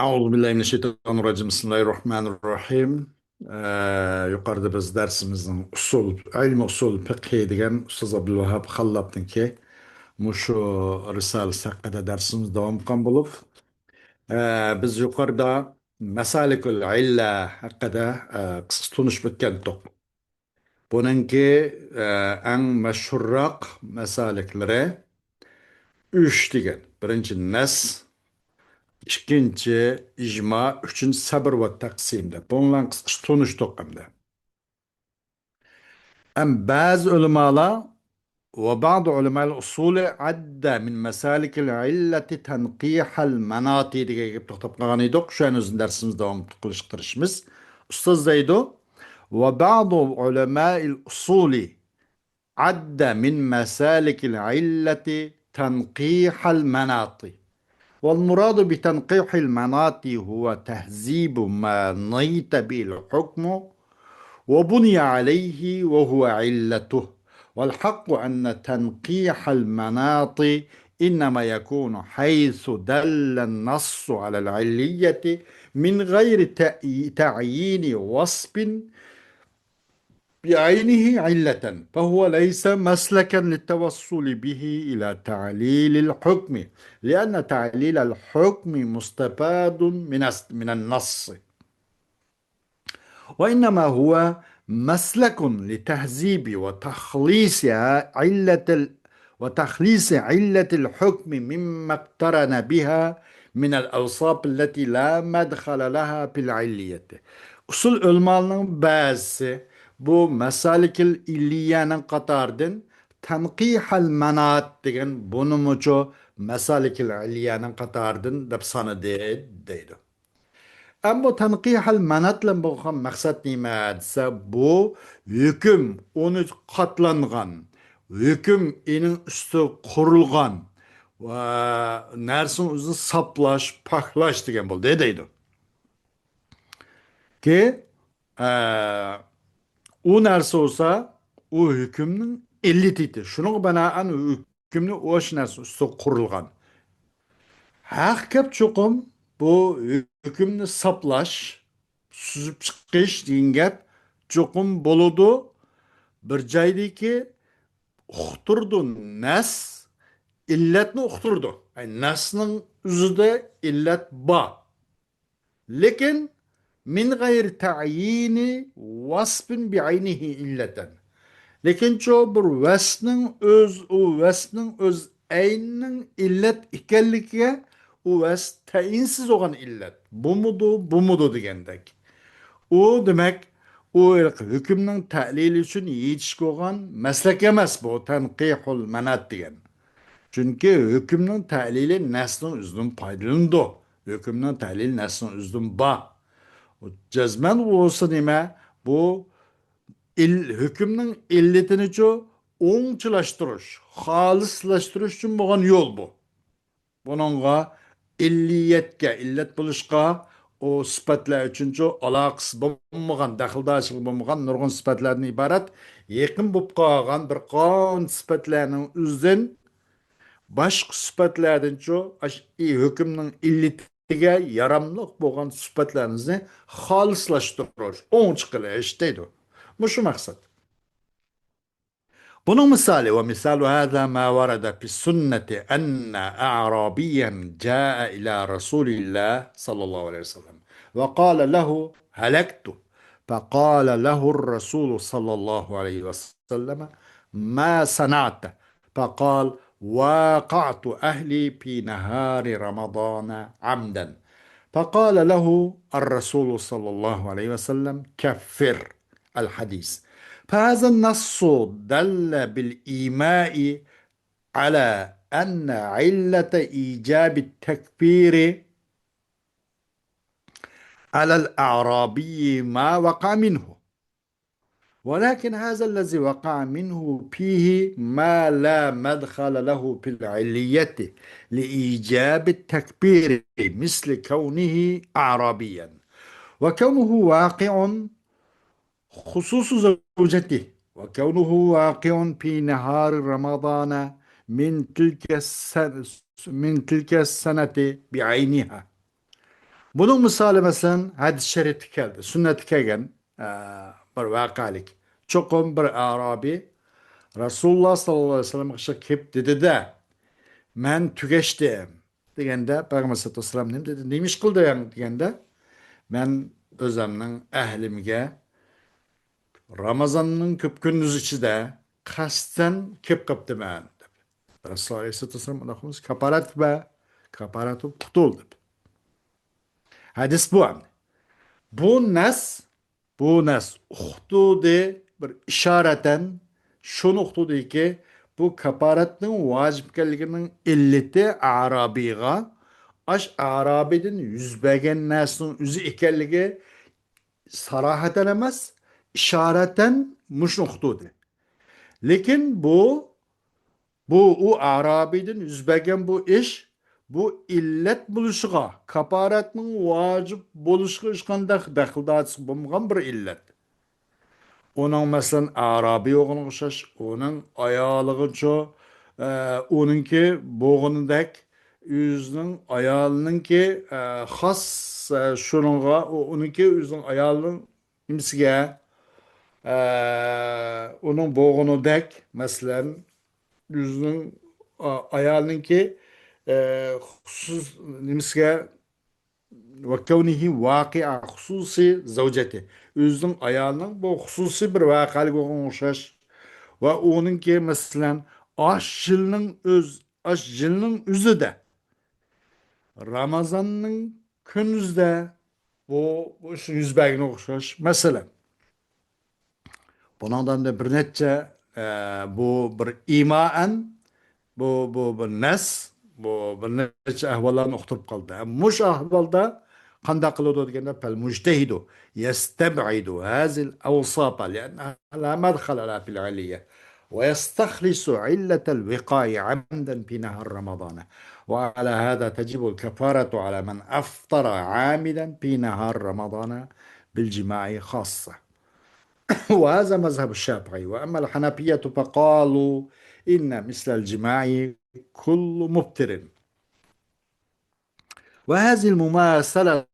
Euzubillahimineşşeytanirracim. Bismillahirrahmanirrahim. Yukarıda biz dersimizin ilmi usul fiqhi degan Ustoz Abdulvahab Xallab'niki muşu risalesi haqida dersimiz devam qilgan bo'lib, biz yuqorida masalikul illa haqida qisqa tunishib o'tgan edik. Buningki eng mashhurroq masaliklari 3 degan. Birinchi nas, ikkinchi ijmo, uchinchi sabr va taqsimda. Bundan qisqacha tunishdik hamda. Ba'zi ulamolar va ba'zi ulamolar usuli adda min masalikil illati tanqihal manati degan gap to'xtab qolgan edik. O'shani o'zini darsimizni davom qilishtirishimiz. Ustoz deydi: "Va ba'zi ulama'il usuli adda min masalikil illati tanqihal manati." والمراد بتنقيح المناط هو تهذيب ما نيت به الحكم وبني عليه وهو علته. والحق أن تنقيح المناط إنما يكون حيث دل النص على العلية من غير تعيين وصف بعينه علة، فهو ليس مسلكا للتوصل به إلى تعليل الحكم، لأن تعليل الحكم مستفاد من النص، وإنما هو مسلك لتهذيب وتخليص علة الحكم مما اقترن بها من الأوصاف التي لا مدخل لها في العلية. Usul ulmanın bazısı bu mesalikil illiyenin qatardan tanqihal manat degan bunu muço mesalikil illiyenin qatardan deb sanı deydi. Ama tanqihal manatla bo'lgan maqsad nima desa, bu hukm uni qatlangan, hukm inin üstü qurilgan va narsani o'zini saplash, paklash degan bo'ldi deydi. Ki u narsa olsa u hükümnün illititi. Şunun banaen hükümlü o narsa üstü kurulgan. Hakikat çokum bu hükümlü saplaş, süzüp çıkış deyin gap çokum boludu. Bir caydaki uqturdu nas illetni uqturdu. Yani nasның üzüde illet ba. Lekin min gayri ta'yini vasfin bi'aynihi illeten. Lekin çoğu bir vesnin öz aynının illet ikenlikiye o ves tayinsiz olan illet. Bu mudu degendek. O demek o hükümün ta'lili için yetişik olan meslek emas bu tanqihul manat degen. Çünkü hükümün ta'lili neslin üzdün paylandı. Hükümün ta'lili neslin üzdün ba. O cezmen olsa nime bu hükümün illetini ço oңçulaştırış, halislaştırış için boğan yol bu. Bununla illet buluşka o sıfatlar için ço alaqısı bulunmagan, daxildaşılığı bulunmagan nurgun sıfatlardan ibaret yakın bulup qalgan bir qan sıfatlarının üzden başka sıfatlardan ço hükümün illetiga yaramlıq boğan sıfatlarınızı halislaştırış, oңçuqılış deydi. Bu şu maksat. Bunun misali ve misalu hâzâ mâ varada fi sünneti enne a'rabiyen câe ilâ Resulillah sallallahu aleyhi ve sellem ve kâle lehu helektu fekâle lehur Resulü sallallahu aleyhi ve sellem ma sana'te fekâl وَاقَعْتُ أهلي في نهار رمضان عمدا فقال له الرسول صلى الله عليه وسلم كفر الحديث. فهذا النص دل بالإيماء على أن علة إيجاب التكفير على الأعرابي ما وقع منه، ولكن هذا الذي وقع منه فيه ما لا مدخل له في العلية لإيجاب التكبير مثل كونه أعرابيا وكونه واقع خصوص زوجته وكونه واقع في نهار رمضان من تلك السنة بعينها. Bunun misali masalan hadis şerifte keldi. Sünneti kelgen bir vakalik. Çokum bir Arabi Rasulullah sallallahu aleyhi ve sellem kep dedi de men tügeştim degende Peygamber sallallahu aleyhi ve sellem nem dedi. Neymiş kıldı yani degende men özümnün ehlimge Ramazanның köp gündüz içinde kasten kep kaptı men. Resulullah aleyhissalatu vesselam anakımız kaparat ve kaparatı kutul. Hadis bu. Bu nas uhdudi bir işareten şunu uhdudi ki bu kaparatның vacibkelliginin illeti Arabiga aş Arabidin yüzbegen nasının üzü ekenligi sarahaten emas işareten muşun uhdudi. Lekin bu o Arabidin yüzbegen bu iş bu illet buluşuğa kaparatның vacip buluşuğa işkanda dakıldatısı bulmagan bir illet. Onun mesela Arabi oğluna okşaş, onun ayağılığı onunki boğunundaki yüzünün ayağının has şununla onunki yüzünün ayağının imsige onun boğunundaki mesela yüzünün ayağınınki husus imsige ve kevnihi vakia hususi zavceti. Özünün ayağının bu hususi bir vakalık olan okşaş. Ve onun ki mesela aş jilinin özü de Ramazan'ın kündüzde bu işin yüzbegine okşaş. Mesela bundan da bir netçe bu bir imaen bu bir nes bu bir neçe ahvallarni uqtirib qoldi. Mush ahvalda qanday qiladi deganda fal mujtahidu yastab'idu hazil awsata li'annaha la madkhala laha fil 'aliyya ويستخلص علة الوقاية عمدا في نهار رمضان وعلى هذا تجب الكفارة على من أفطر عامدا في نهار رمضان بالجماع خاصة. وهذا مذهب الشافعي. وأما الحنفية فقالوا إن مثل الجماع كل مبتر. وهذه المماثلة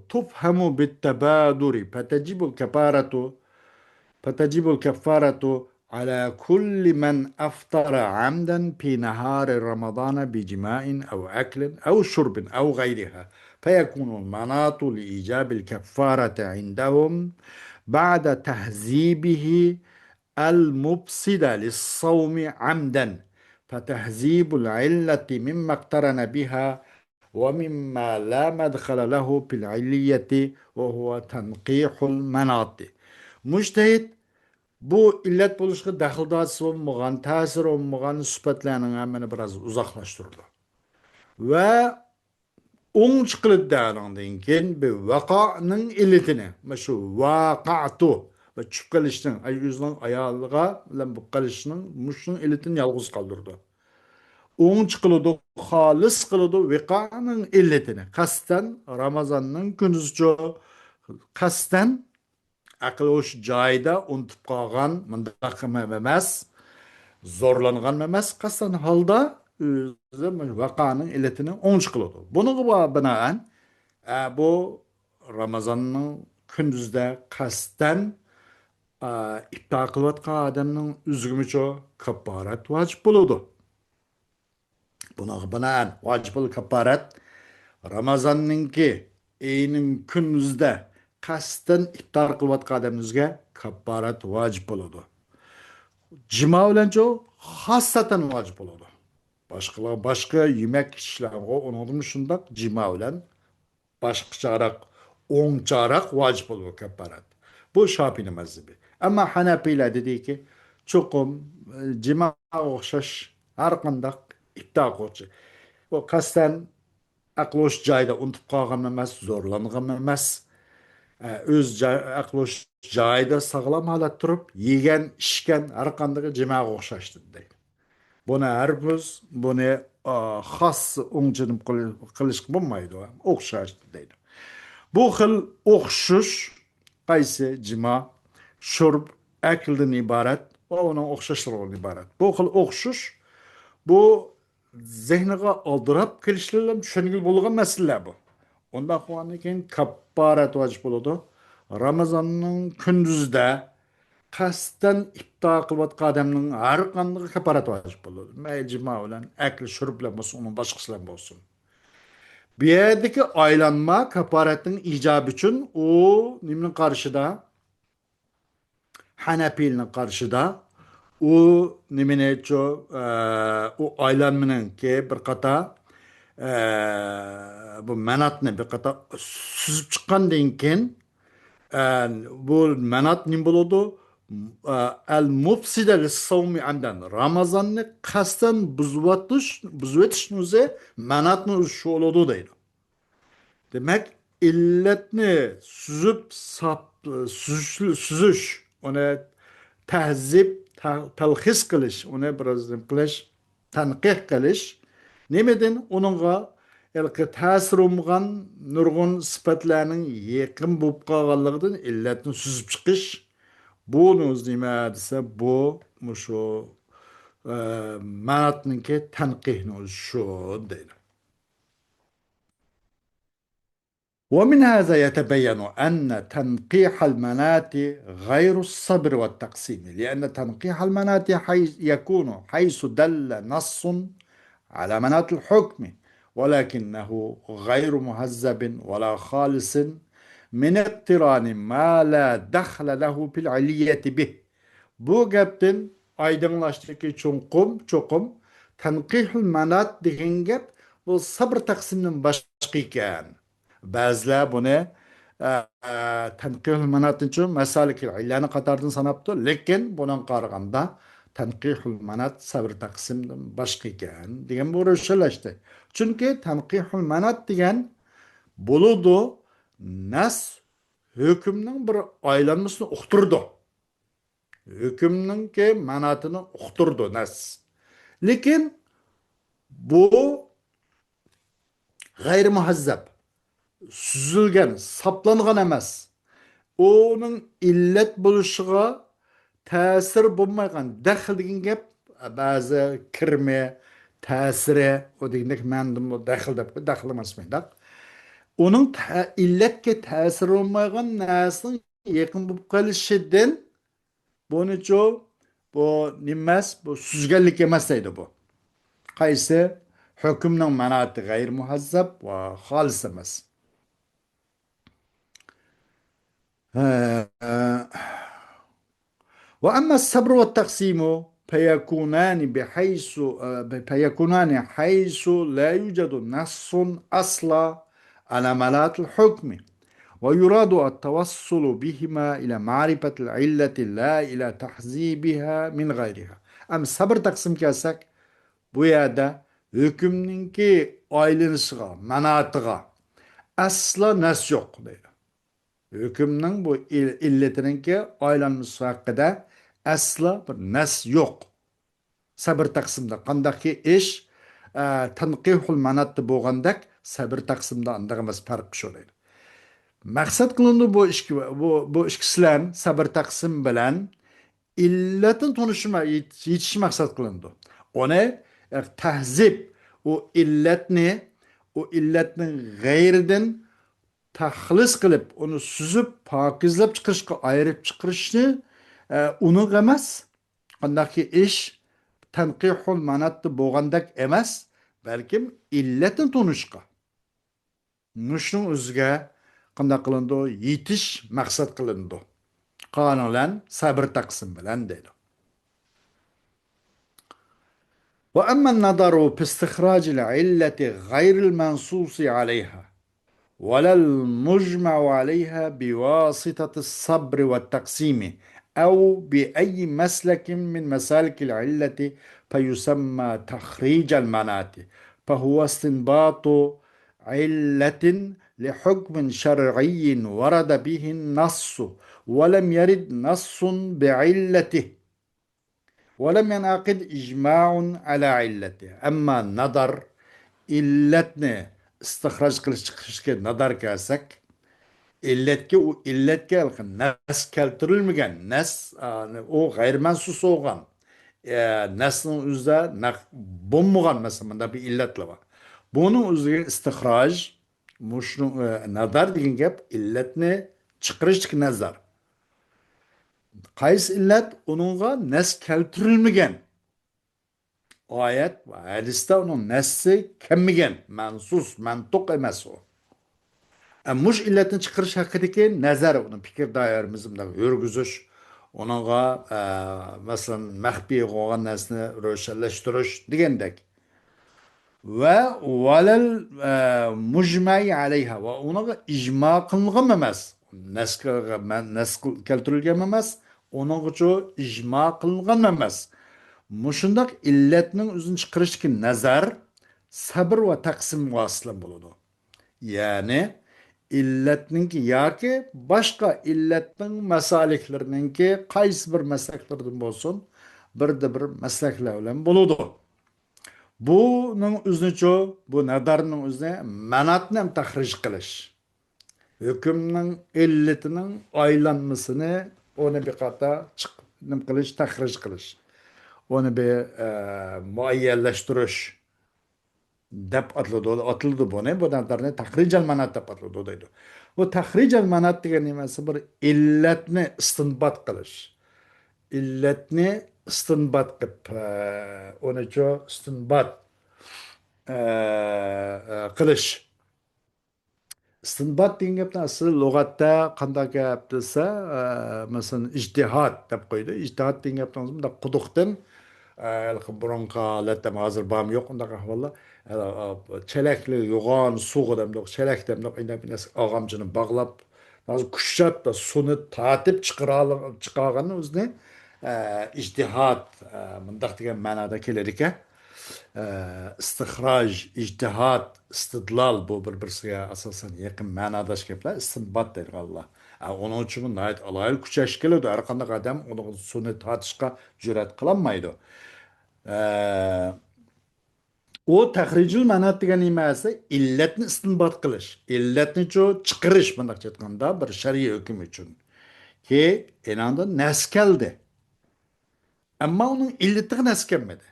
تفهم بالتبادر فتجب الكفارة على كل من أفطر عمدا في نهار رمضان بجماع أو أكل أو شرب أو غيرها فيكون المناط لإيجاب الكفارة عندهم بعد تهذيبه المفسد للصوم عمدا فتهذيب العلة مما اقترن بها ومما لا مدخل له في العلية وهو تنقيح المناط. Mujtehid bu illet buluşu dahildası olmayan, tesir olmayan sıfatlarının hemen biraz uzaklaştırdı. Ve on çıkılıp dağılandığın keyin bir vakanın illetini, şu vakatu ve çüp kalışının, yüzünün ayağlığa ve bu kalışının muşun illetini yalğız kaldırdı. On çıkılıdı, halis kılıdı vakanın illetini. Kasten Ramazan'ın gündüzcü, kasten akıl hoş cayda unutup kalgan, mındaq emas, zorlangan emas, kasten halda vakanın illetini on çıkılıdı. Bunu binaen bu Ramazan'ın gündüzde kasten iptal kılayotgan adamның üzgümü ço kaparat vacip buludu. Buna binaen vacip bul kaparat Ramazan'nınki eynin gündüzde kasten iptal kılayotgan adamımızga kaparat vacip buludu. Cima bilen ço hassaten vacip buludu. Başka yemek işlerine onun dışında cima bilen başka çarak, on çarak vacip olur keparat. Bu Şafii'nin mezhebi. Ama Hanefiler dedi ki çokum cima okşaş her kandak iptal koçu. O kasten akloş cayda unutup kalgan emas, zorlangan emas. Akloş cayda sağlam halat durup yegen, işken her kandağı cima okşaştı deydi. Buna herkes bunu has oңчынып kılışık bulmaydı. Okşaştı deydi. Bu xil o'xshish qaysi jima, shurb, akldan iborat va uning o'xshashlaridan iborat. Bu xil o'xshish bu zehniga oldirab kelishlar tushunigil bo'lgan masala bu. Ondan sonra keyin kapparat vacip bo'ladi. Ramazonning kunduzida qasddan iftor qilayotgan odamning har qanday kapparat vacip bo'ladi. Mayjima bilan, akli shurb bilan bo'lsin, uni boshqasidan bo'lsin. Bu yerdagi aylanma kapparatning ijobi uchun u nimning qarshida? Hanafiyning qarshida u nimani aytcho, u aylanmaninki bir qator bu manatni bir qator suzib chiqqandan keyin bu manat nim bo'ladi? Al mufsida lis-savmi amdan. Ramazonni qasddan buzib o'tishni o'zi manatni shu bo'ladi deydi. Demek illetni süzüp süzüş, ona tehzip, telhis kılış, ona biraz kılış, tanqih kılış. Nemedin onunla elki tesir olmagan nurgun sıfatlarının yakın bulup kalganlığından illetni süzüp çıkış. Bunuz nime dese bu muşu manatınki tanqihni şu değil. ومن هذا يتبين أن تنقيح المنات غير الصبر والتقسيم، لأن تنقيح المنات يكون حيث دل نص على منات الحكم، ولكنه غير مهذب ولا خالص من اقتران ما لا دخل له في العلية به. Bu gapten aydınlaştaki çokum tanqihul manat degan gap bu sabr taqsimdan boshqa ekan. Ba'zilar buni tanqihul manat uchun masalikil illani qatoridan sanabdi, lekin bundan qaraganda tanqihul manat sabr taqsimdan boshqa ekan degan bu ro'shanlashdi. Chunki tanqihul manat degan bo'ludi nas hukmning bir aylanmasini uqtirdi. Hükümnünki manatını uqtirdi nas. Lekin bu g'ayri muhazzab, süzülgen, saplangan emas. Onun illet bo'lishiga ta'sir bo'lmagan, daxl degan gap ba'zi kirme, ta'siri, o degandek ma'noda bu daxl deb, daxl emas menda. Onun illetga ta'sir olmagan narsaning yaqin bo'lib qolishidan Bunicho bu nimmas, bu süzgenlik emas deydi bu. Qaysi hukmning manati g'ayr muhazzab va xolis emas. وأما الصبر والتقسيم فيكونان حيث لا يوجد نص أصلا على منات الحكم، ويراد التوصل بهما إلى معرفة العلة لا إلى تحذيبها من غيرها. أم sabır taksim kelsek bu yerde hükümninki aylanışıga, manatıga asla nas yok deydi. Hükümnin bu illetininki aylanması hakkında asla bir nas yok. Sabır taksimde qandaki iş tanqihul manatı bo'lgandak sabır taksimde andığımız fark şu deydi. Maqsad qilindi bu ishkilar sabr taqsim bilan illatni tunishma yetish maqsad qilindi. Uni tahzib u illatni g'ayridan taxlis qilib, uni suzib, pokizlab chiqarishga ayirib chiqarishni uni emas, qandaki ish tanqihul manatda bo'lgandak emas, balkim illatni tunishga. Nushning o'ziga qanday qilindi? Yetish maqsad qilindi. Qonunlan sabr taqsim bilan deydi. وأما النظر في استخراج العلة غير المنصوص عليها ولا المجمع عليها بواسطة الصبر والتقسيم أو بأي مسلك من مسالك العلة فيسمى تخريج المنات، فهو استنباط علة لحكم شرعي ورد به النص ولم يرد نص بعلته ولم ينعقد إجماع على علته. أما النظر illetni istihraç qilish chiqishga nazar kelsak, illetga nas keltirilmagan, nas o g'ayrimansus bo'lgan, nasning o'zida bo'lmagan, masalan, bir illatlar bor. Buning o'ziga istihroj Muşnu nazar degan gap illatni chiqarishlik nazar. Qaysi illat uningga nas keltirilmagan. Oyat va hadisda uning nassi kelmagan, mansus, mantuq emas u. Mush illatni chiqarish haqidagi nazar, uni fikr doiramizni yurgizish, uningga masalan maxfiy qolgan narsani ro'shanlashtirish degandek. Va valal mujmai alayha va unaga ijmo qilingan emas. Nasga nas keltirilgan emas, uning uchun ijmo qilingan emas. Mushundaq illatning o'zini chiqarishga nazar sabr va taqsim vosila bo'ladi. Ya'ni illatninki yoki boshqa illatning masaliklarninki qaysi bir maslaklardan bo'lsin, birda bir maslaklar bilan bo'ladi. Buning o'zini bu nadarning o'zini manatni ham tahrij qilish. Hukmning illatining aylanmasini onu bir qata nim qilish, tahrij qilish. Onu bir muayyanlashtirish deb atıldı bu ne? Bu nadarni tahricel manat deb atıldı deydi. Bu tahricel manat degan nimasi bir illatni istinbat qilish. Illatni istinbat qilib, onacha istinbat qilish. İstinbat degan gapni asli lug'atda qanday gap desa, masalan ijtihod deb qo'ydi. Ijtihod degan gapni bunda quduqdan burunqa holatda hozir bormi yo'q unday ahvollar. Chelakli yo'g'on suv demdi, chelak demdi, og'amchini bog'lab, hozir kuchab da suvni tatib chiqarganni o'zini ijtihod bundaq degan ma'noda kelar ekan. İstihraj, ijtihad, istidlal bu bir-birisiga asosan yaqin ma'nodash gaplar, istinbot deydi Allah. Onun uchun nəhayət alaylı kuchash keladi. Har qanday odam uni suvni tatishga jur'at qilolmaydi. O tahrijul manat degan nimasi illatni istinbot qilish, illatni chiqarish bundoqcha aytganda bir shar'iy hukm uchun. Ki enanda nas keldi. Ammo uning illatiga nas kelmadi.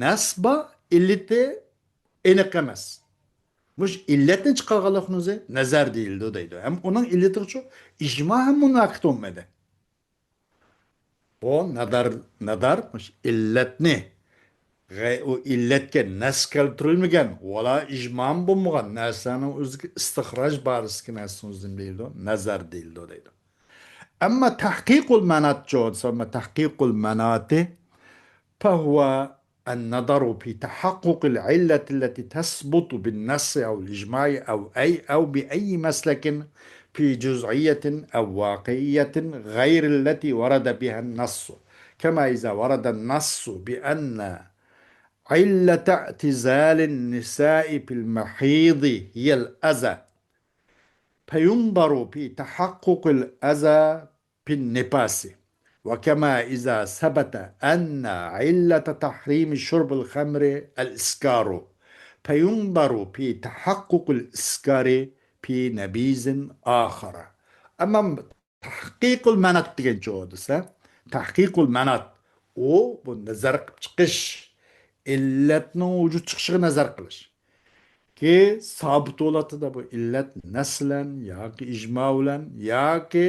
Nasba illeti aniq emas. Mush illatni chiqarganlikni o'zi nazar deyildi deydi. Ham uning illati uchun ijmo ham munaqid bo'lmadi. Bu nadar mush illatni o illatga nas keltirilmagan wala ijmom bo'lmagan narsani o'ziga istihroj barisiga narsani o'zini deyildi, nazar deyildi deydi. Ammo tahqiqul manat amma tahqiqul manati فهو النظر في تحقق العلة التي تثبت بالنص أو الإجماع أو بأي مسلك في جزئية أو واقعية غير التي ورد بها النص كما إذا ورد النص بأن علة اعتزال النساء في المحيض هي الأذى فينظر في تحقق الأذى في النفاس وكما إذا ثبت أن علة تحريم شرب الخمر الإسكار فينظر في تحقق الإسكار في نبيذ آخر. أما تحقيق المناط degan jo'disa, tahqiqul manat o bu nazar qilib chiqish, illatning vujud chiqishiga nazar qilish. Ki sabit bo'ladida bu illat naslan yoki ijmo bilan yoki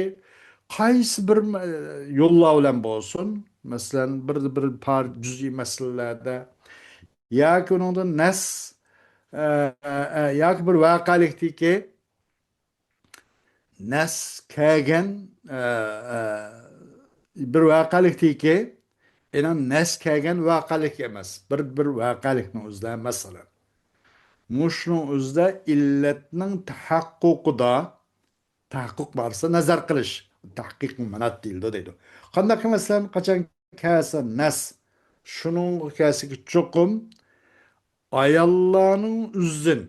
qaysi bir yo'llar bilan bo'lsin, masalan bir par juz'iy masalalarda yoki uningda nas yoki bir voqelikdagi nas kelgan bir voqelikdagi nas kelgan voqelik emas, bir voqelikning o'zida masalan mushning o'zida illatning tahaqquqida tahqiq borsa nazar qilish tahqiq manat deyildi deydi. Qanday masalan qachon kelsa nas shuning kelsiga cho'qim ayollarning o'zidan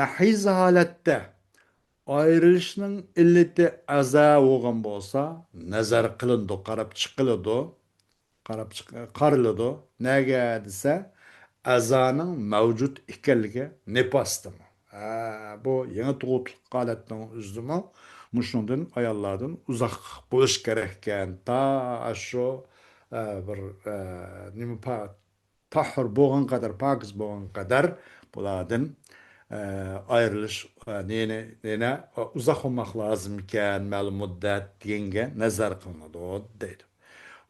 mahiz holatda ayrilishning illati aza bo'lgan bo'lsa nazar qilindi, qarab chiqiladi, qariladi. Nega desa azaning mavjud ekanligi nifosdimi? Bu yangi tug'uqlik holatning o'zimi mushundan ayollardan uzoq bo'lish kerak ekan. Ta shu bir nima tahir bo'lgan qadar, pokiz bo'lgan qadar bulardan e, ayrılış nene uzak olmak lazım iken ma'lum muddat degenge nazar kılınadi o deydi.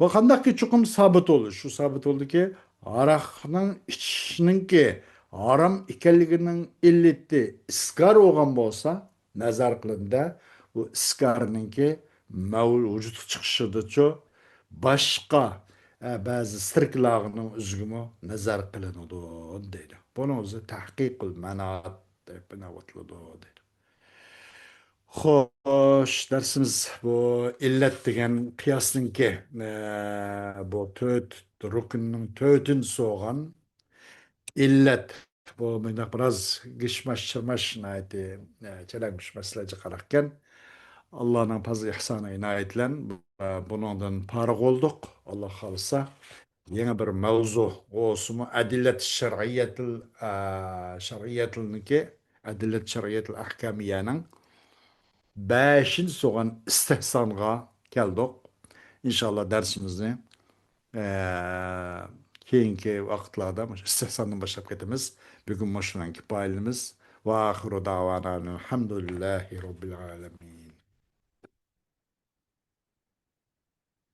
Va qandaqki chuqum sabit oldu. Şu sabit oldu ki araqning ichishiningki haram ekanligining illati iskar bo'lgan bo'lsa, nazar qilindi bu iskarninki vujudga chiqishidichu boshqa ba'zi sirklarning o'ziga nazar qilinadi deydi. Buni o'zi tahqiqul ma'not deb deydi. Xo'sh, darsimiz bu illat degan qiyosninki bu to'rt rukunning to'rtinchi so'g'an illat bu menda biroz gishmash chirmash ayti chalangmish masalaga qararkan Allohning fazl ihsoni inoyat bilan buningdan farq oldik. Alloh xolisa yana bir mavzu o'simi adillat shar'iyatilniki adillat shar'iyatil ahkamiyaning beshinchi so'g'an istehsonga keldik. İnşallah dersimizni eee keyinki vaqtlarda istehsondan boshlab ketamiz. Bugun mana shundan kifoyalanamiz. Va axiru davana alhamdulillahi robbil alamin.